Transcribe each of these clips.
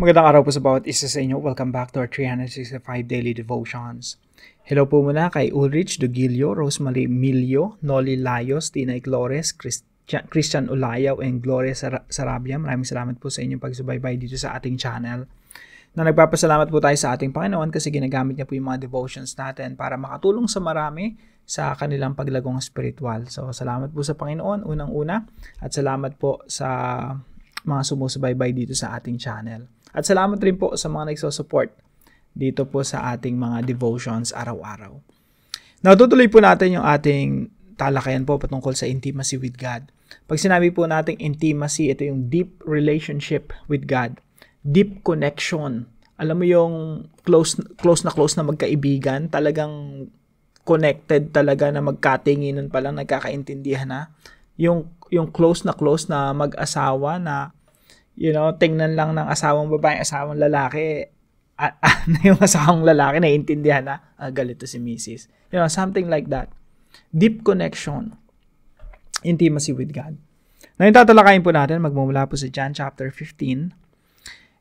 Magandang araw po sa bawat isa sa inyo. Welcome back to our 365 Daily Devotions. Hello po muna kay Ulrich Dugilio, Rosemary Milio, Noli Layos, Tina Iglores, Christian Ulayaw, and Gloria Sarabia. Maraming salamat po sa inyong pagsubaybay dito sa ating channel. Nagpapasalamat po tayo sa ating Panginoon kasi ginagamit niya po yung mga devotions natin para makatulong sa marami sa kanilang paglagong spiritual. So, salamat po sa Panginoon, unang-una, at salamat po sa mga sumusubaybay dito sa ating channel. At salamat rin po sa mga nagsusupport dito po sa ating mga devotions araw-araw. Natutuloy po natin yung ating talakayan po patungkol sa intimacy with God. Pag sinabi po nating intimacy, ito yung deep relationship with God. Deep connection. Alam mo yung close na magkaibigan, talagang connected talaga na magkatinginan pa lang, nagkakaintindihan na. Yung close na mag-asawa na tingnan lang ng asawang babae, asawang lalaki, yung asawang lalaki naiintindihan na, galito si Mrs. Something like that. Deep connection. Intimacy with God. Na yung tatalakayin po natin, magmumula po sa John chapter 15.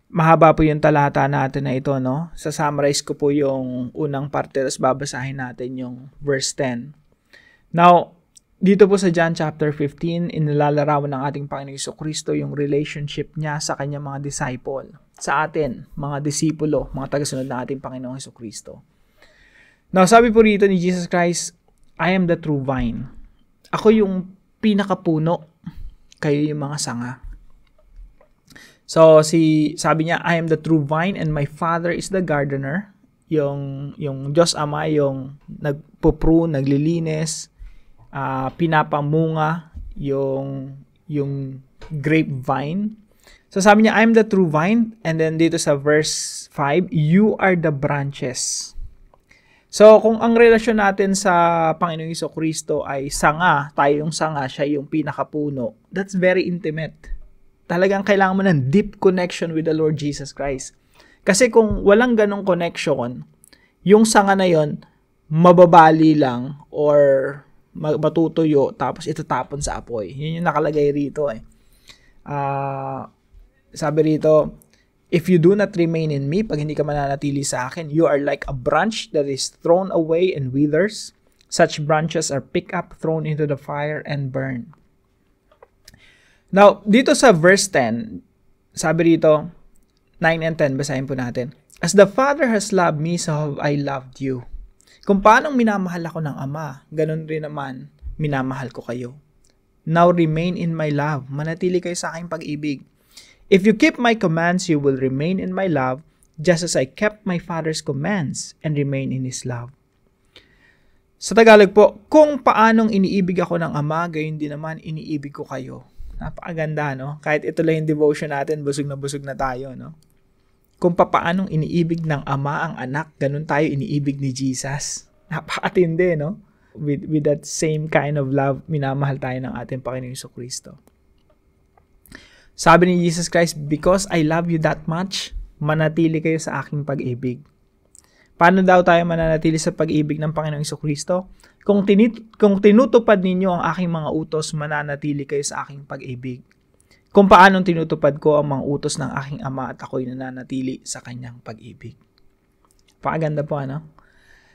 Mahaba po yung talata natin na ito, no? Sa-summarize ko po yung unang parte, tapos babasahin natin yung verse 10. Now, dito po sa John chapter 15, inilalarawan ng ating Panginoong Jesucristo yung relationship niya sa kanyang mga disciple. Sa atin, mga disipulo, mga tagasunod ng ating Panginoong Jesucristo. Now, sabi po rito ni Jesus Christ, I am the true vine. Ako yung pinakapuno, kayo yung mga sanga. So, sabi niya, I am the true vine and my Father is the gardener. Yung Diyos Ama, yung nagpuprune, naglilinis, pinapamunga yung grapevine. So sabi niya, I'm the true vine. And then dito sa verse 5, you are the branches. So kung ang relasyon natin sa Panginoong Jesucristo ay sanga, tayo yung sanga, siya yung pinakapuno, that's very intimate. Talagang kailangan mo ng deep connection with the Lord Jesus Christ. Kasi kung walang ganong connection, yung sanga na yon mababali lang or matutuyo, tapos itatapon sa apoy. Yun yung nakalagay rito eh. Sabi rito, if you do not remain in me, pag hindi ka mananatili sa akin, you are like a branch that is thrown away and withers. Such branches are picked up, thrown into the fire, and burned. Now, dito sa verse 10, sabi rito, 9 and 10, basahin po natin. As the Father has loved me, so have I loved you. Kung paano minamahal ako ng Ama, ganun rin naman, minamahal ko kayo. Now remain in my love. Manatili kayo sa aking pag-ibig. If you keep my commands, you will remain in my love, just as I kept my Father's commands and remain in His love. Sa Tagalog po, kung paanong iniibig ako ng Ama, gayon din naman iniibig ko kayo. Napakaganda, no? Kahit ito lang yung devotion natin, busog na tayo, no? Kung paanong iniibig ng Ama ang anak, ganun tayo iniibig ni Jesus. Napakatindi, no? With that same kind of love, minamahal tayo ng ating Panginoong Jesucristo. Sabi ni Jesus Christ, because I love you that much, manatili kayo sa aking pag-ibig. Paano daw tayo mananatili sa pag-ibig ng Panginoong Jesucristo? Kung tinutupad ninyo ang aking mga utos, mananatili kayo sa aking pag-ibig. Kung paanong tinutupad ko ang mga utos ng aking Ama at ako'y nananatili sa kanyang pag-ibig. Pakaganda po, ano?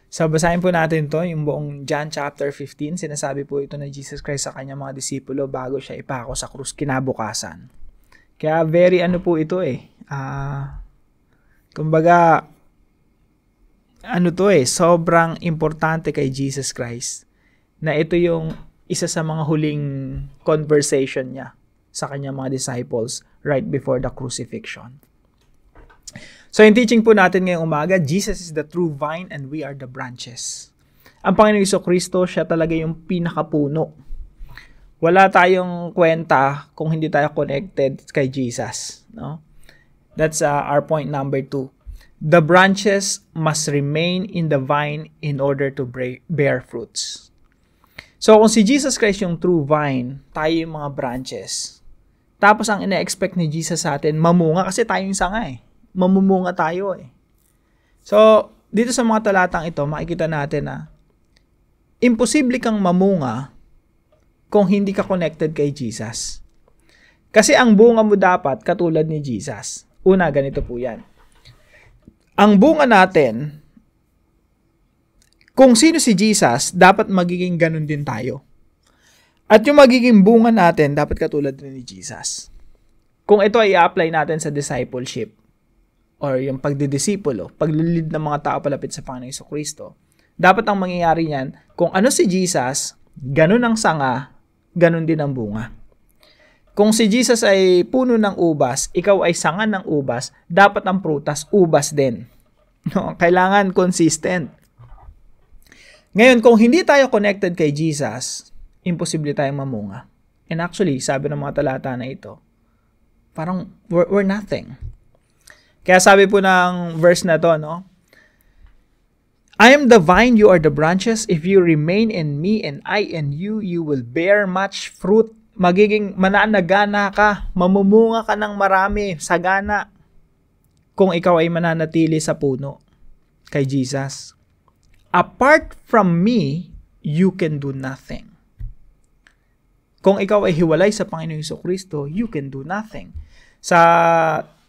So, basahin po natin to, yung buong John chapter 15. Sinasabi po ito na Jesus Christ sa kanyang mga disipulo bago siya ipako sa krus kinabukasan. Kaya very po ito eh. Kumbaga, sobrang importante kay Jesus Christ na ito yung isa sa mga huling conversation niya sa kanyang mga disciples right before the crucifixion. So, yung teaching po natin ngayong umaga, Jesus is the true vine and we are the branches. Ang Panginoong Jesucristo, siya talaga yung pinakapuno. Wala tayong kwenta kung hindi tayo connected kay Jesus. No? That's our point number 2. The branches must remain in the vine in order to bear fruits. So, kung si Jesus Christ yung true vine, tayo yung mga branches. Tapos ang ina-expect ni Jesus sa atin, mamunga kasi tayo yung sanga eh. Mamumunga tayo eh. So, dito sa mga talatang ito, makikita natin na imposible kang mamunga kung hindi ka connected kay Jesus. Kasi ang bunga mo dapat katulad ni Jesus. Una, ganito po yan. Ang bunga natin, kung sino si Jesus, dapat magiging ganun din tayo. At yung magiging bunga natin, dapat katulad din ni Jesus. Kung ito ay i-apply natin sa discipleship, or yung pagdidisipulo, paglilid ng mga tao palapit sa Panginoong Jesucristo, dapat ang mangyayari niyan, kung ano si Jesus, ganun ang sanga, ganun din ang bunga. Kung si Jesus ay puno ng ubas, ikaw ay sanga ng ubas, dapat ang prutas, ubas din. No? Kailangan consistent. Ngayon, kung hindi tayo connected kay Jesus, imposible tayong mamunga. And actually, sabi ng mga talata na ito, parang we're nothing. Kaya sabi po ng verse na to, no? I am the vine, you are the branches. If you remain in me and I in you, you will bear much fruit. Magiging mananagana ka, mamumunga ka ng marami, sagana, kung ikaw ay mananatili sa puno kay Jesus. Apart from me, you can do nothing. Kung ikaw ay hiwalay sa Panginoong Jesucristo, you can do nothing. Sa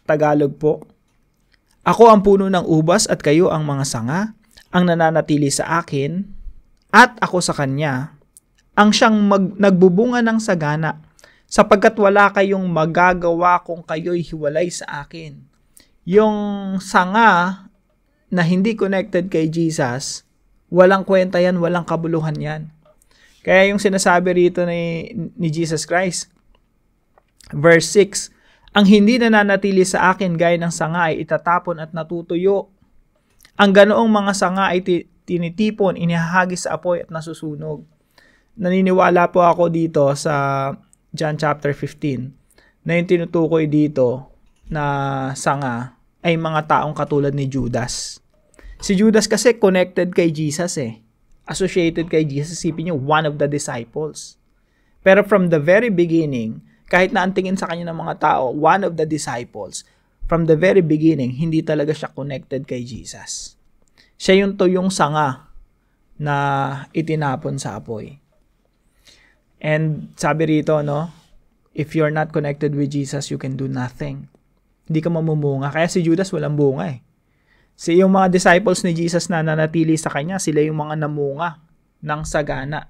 Tagalog po, ako ang puno ng ubas at kayo ang mga sanga, ang nananatili sa akin, at ako sa kanya, ang siyang nagbubunga ng sagana, sapagkat wala kayong magagawa kung kayo'y hiwalay sa akin. Yung sanga na hindi connected kay Jesus, walang kwenta yan, walang kabuluhan yan. Kaya yung sinasabi rito ni Jesus Christ, verse 6, ang hindi nananatili sa akin gaya ng sanga ay itatapon at natutuyo. Ang ganoong mga sanga ay tinitipon, inihahagis sa apoy at nasusunog. Naniniwala po ako dito sa John chapter 15 na yung tinutukoy dito na sanga ay mga taong katulad ni Judas. Si Judas kasi connected kay Jesus eh. Associated kay Jesus, isipin niyo, one of the disciples. Pero from the very beginning, kahit na ang tingin sa kanya ng mga tao, one of the disciples, from the very beginning, hindi talaga siya connected kay Jesus. Siya yung tuyong sanga na itinapon sa apoy. And sabi rito, no, if you're not connected with Jesus, you can do nothing. Hindi ka mamumunga. Kaya si Judas walang bunga eh. Yung mga disciples ni Jesus na nanatili sa kanya, sila yung mga namunga ng sagana.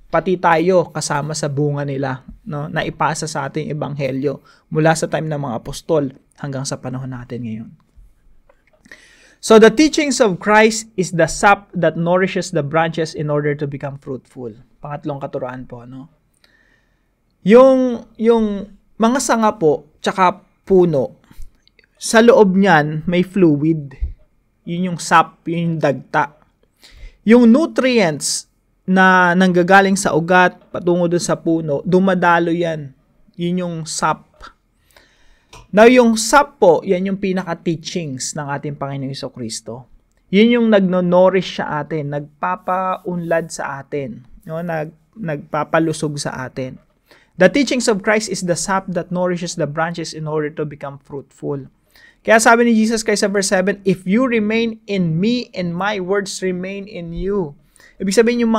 Pati tayo kasama sa bunga nila, no, na ipasa sa ating ebanghelyo mula sa time ng mga apostol hanggang sa panahon natin ngayon. So the teachings of Christ is the sap that nourishes the branches in order to become fruitful. Pangatlong katuruan po, no? Yung mga sanga po, tsaka puno, sa loob niyan may fluid. Yun yung sap, yun yung dagta. Yung nutrients na nanggagaling sa ugat patungo dun sa puno, dumadalo yan. Yun yung sap. Now, yung sap po, yan yung pinaka-teachings ng ating Panginoong Jesucristo. Yun yung nagno-nourish sa atin, nagpapaunlad sa atin, no? Nagpapalusog sa atin. The teachings of Christ is the sap that nourishes the branches in order to become fruitful. Kaya sabi ni Jesus Christ sa verse 7, if you remain in me and my words remain in you. Ibig sabihin yung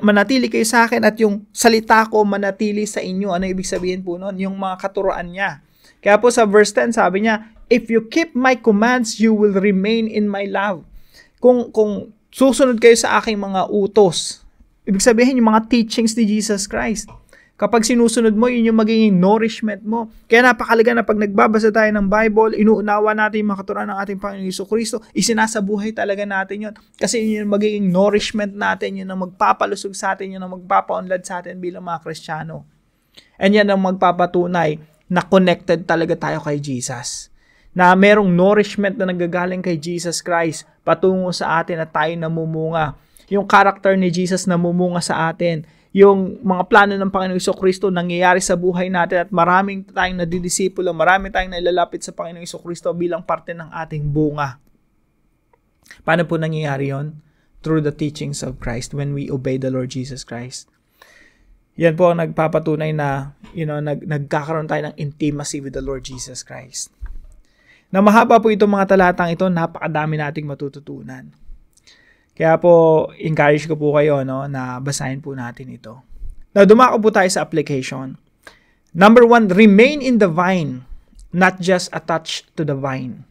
manatili kayo sa akin at yung salita ko manatili sa inyo. Ano ibig sabihin po nun? Yung mga katuroan niya. Kaya po sa verse 10 sabi niya, if you keep my commands, you will remain in my love. Kung susunod kayo sa aking mga utos, ibig sabihin yung mga teachings ni Jesus Christ. Kapag sinusunod mo, yun yung magiging nourishment mo. Kaya napakalaga na pag nagbabasa tayo ng Bible, inuunawa natin yung mga katuruan ng ating Panginoong Jesucristo, isinasabuhay talaga natin yun. Kasi yun yung magiging nourishment natin, yun ang magpapalusog sa atin, yun ang magpapaunlad sa atin bilang mga Kristiyano. And yan ang magpapatunay na connected talaga tayo kay Jesus. Na merong nourishment na nanggagaling kay Jesus Christ patungo sa atin at tayo namumunga. Yung character ni Jesus namumunga sa atin. Yung mga plano ng Panginoong Jesucristo nangyayari sa buhay natin at maraming tayong nadidisipulo, maraming tayong nailalapit sa Panginoong Jesucristo bilang parte ng ating bunga. Paano po nangyayari yon? Through the teachings of Christ when we obey the Lord Jesus Christ. Yan po ang nagpapatunay na nagkakaroon tayo ng intimacy with the Lord Jesus Christ. Na mahaba po itong mga talatang ito, napakadami nating matututunan. Kaya po, encourage ko po kayo na basahin po natin ito. Now, dumako po tayo sa application. Number 1, remain in the vine. not just attached to the vine.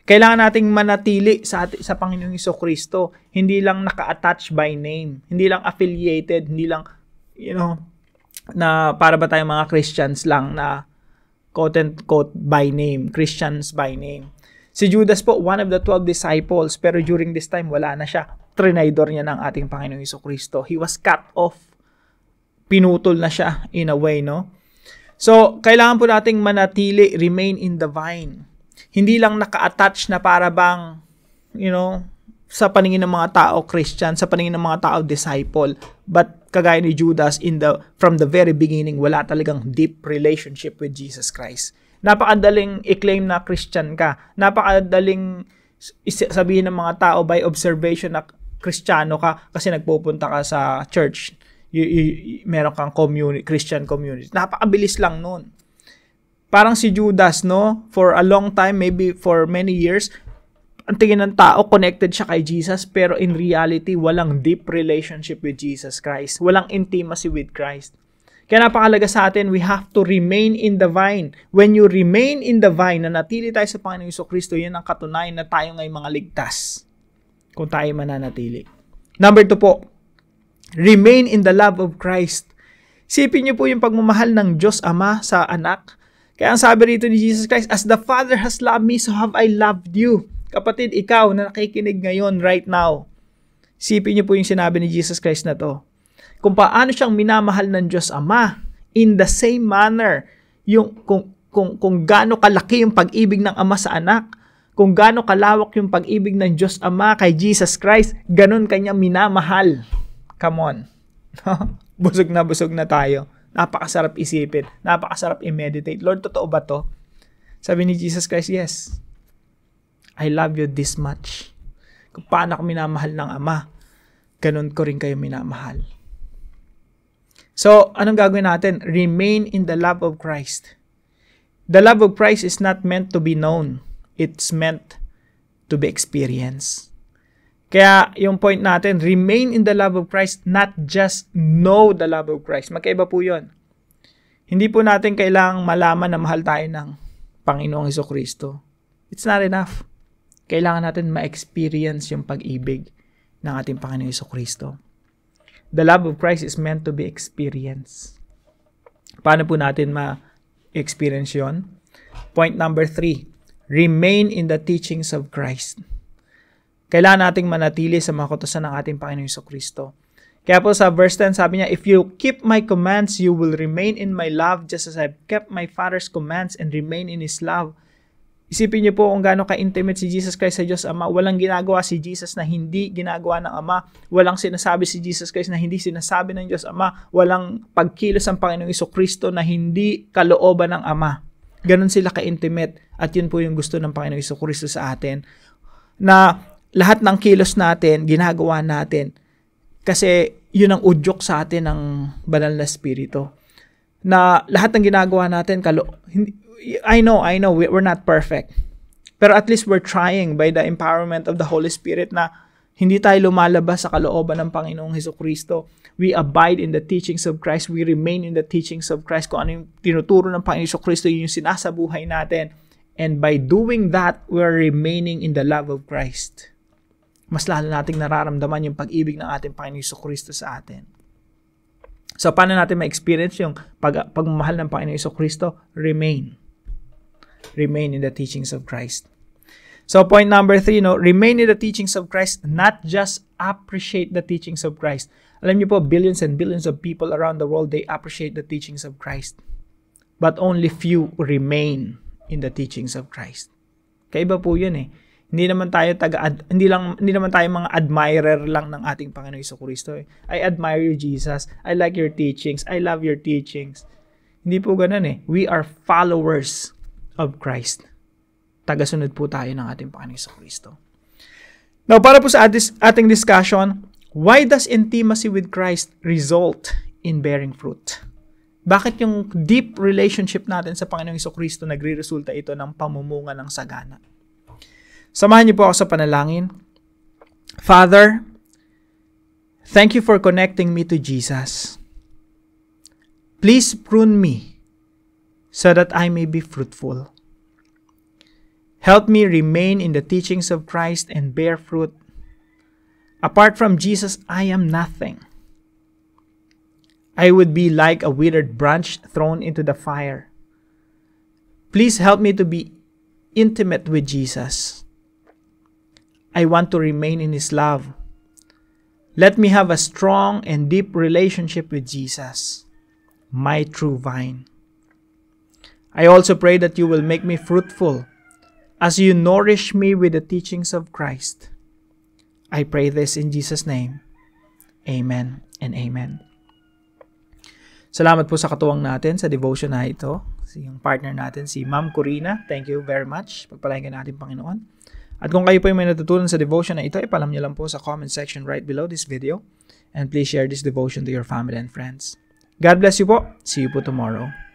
Kailangan nating manatili sa Panginoong Jesucristo, hindi lang naka-attach by name, hindi lang affiliated, hindi lang, na para ba tayong mga Christians lang na quote-unquote by name, Christians by name. Si Judas po, one of the 12 disciples, pero during this time, wala na siya. Trinaydor niya ng ating Panginoong Jesucristo. He was cut off. Pinutol na siya in a way, no? So, kailangan po nating manatili, remain in the vine. Hindi lang naka-attach na para bang, sa paningin ng mga tao Christian, sa paningin ng mga tao disciple, but kagaya ni Judas from the very beginning, wala talagang deep relationship with Jesus Christ. Napakadaling i-claim na Christian ka. Napakadaling sabihin ng mga tao by observation na Kristiyano ka kasi nagpupunta ka sa church. Meron kang Christian community. Napakabilis lang nun. Parang si Judas, no? For a long time, maybe for many years, ang tingin ng tao, connected siya kay Jesus, pero in reality, walang deep relationship with Jesus Christ. Walang intimacy with Christ. Kaya napakalaga sa atin, we have to remain in the vine. When you remain in the vine, na natili tayo sa Panginoong Jesucristo, yun ang katunayan na tayo ngay mga ligtas. Kung tayo mananatili. Number 2 po, remain in the love of Christ. Sipin niyo po yung pagmamahal ng Diyos Ama sa anak. Kaya ang sabi rito ni Jesus Christ, as the Father has loved me, so have I loved you. Kapatid, ikaw na nakikinig ngayon right now, sipin niyo po yung sinabi ni Jesus Christ na to. Kung paano siyang minamahal ng Diyos Ama, in the same manner, kung gaano kalaki yung pag-ibig ng Ama sa anak, kung gaano kalawak yung pag-ibig ng Diyos Ama kay Jesus Christ, ganun kanya minamahal. Come on. Busog na tayo. Napakasarap isipin. Napakasarap i-meditate. Lord, totoo ba to? Sabi ni Jesus Christ, yes. I love you this much. Kung paano ako minamahal ng Ama, ganun ko rin kayo minamahal. So, anong gagawin natin? Remain in the love of Christ. The love of Christ is not meant to be known. It's meant to be experienced. Kaya yung point natin, remain in the love of Christ, not just know the love of Christ. Magkaiba po yun. Hindi po natin kailangang malaman na mahal tayo ng Panginoong Jesucristo. It's not enough. Kailangan natin ma-experience yung pag-ibig ng ating Panginoong Jesucristo. The love of Christ is meant to be experienced. Paano po natin ma-experience yun? Point number 3, remain in the teachings of Christ. Kailangan nating manatili sa mga kautusan ng ating Panginoong Jesucristo. Kaya po sa verse 10, sabi niya, if you keep my commands, you will remain in my love just as I've kept my Father's commands and remain in His love. Isipin niyo po kung gaano ka-intimate si Jesus Christ sa Diyos Ama. Walang ginagawa si Jesus na hindi ginagawa ng Ama. Walang sinasabi si Jesus Christ na hindi sinasabi ng Diyos Ama. Walang pagkilos ang Panginoong Jesucristo na hindi kalooban ng Ama. Ganon sila ka-intimate. At yun po yung gusto ng Panginoong Jesucristo sa atin. Na lahat ng kilos natin, ginagawa natin, kasi yun ang udyok sa atin ng banal na Espiritu. Na lahat ng ginagawa natin, I know, we're not perfect. Pero at least we're trying by the empowerment of the Holy Spirit na hindi tayo lumalabas sa kalooban ng Panginoong Jesucristo. We abide in the teachings of Christ. We remain in the teachings of Christ. Kung ano yung tinuturo ng Panginoong Jesucristo, yun yung sinasabuhay natin. And by doing that, we're remaining in the love of Christ. Mas lalo nating nararamdaman yung pag-ibig ng ating Panginoong Jesucristo sa atin. So, paano natin ma-experience yung pagmamahal ng Panginoong Jesucristo? Remain in the teachings of Christ. So, point number 3, remain in the teachings of Christ, not just appreciate the teachings of Christ. Alam niyo po, billions and billions of people around the world, they appreciate the teachings of Christ. But only few remain in the teachings of Christ. Kaiba po yun eh. Hindi naman tayo mga admirer lang ng ating Panginoong Jesucristo. I admire you, Jesus. I like your teachings. I love your teachings. Hindi po ganun eh. We are followers of Christ. Tagasunod po tayo ng ating Panginoong Jesucristo. Now, para po sa ating discussion, why does intimacy with Christ result in bearing fruit? Bakit yung deep relationship natin sa Panginoong Jesucristo nagre-resulta ito ng pamumunga ng sagana? Samahan niyo po ako sa panalangin. Father, thank you for connecting me to Jesus. Please prune me so that I may be fruitful. Help me remain in the teachings of Christ and bear fruit. Apart from Jesus, I am nothing. I would be like a withered branch thrown into the fire. Please help me to be intimate with Jesus. I want to remain in His love. Let me have a strong and deep relationship with Jesus, my true vine. I also pray that you will make me fruitful as you nourish me with the teachings of Christ. I pray this in Jesus' name. Amen and amen. Salamat po sa katuwang natin sa devotion na ito. Yung partner natin, si Ma'am Corina. Thank you very much. Pagpalain ka natin, Panginoon. At kung kayo po may natutunan sa devotion na ito, ipalam niyo lang po sa comment section right below this video. And please share this devotion to your family and friends. God bless you po. See you po tomorrow.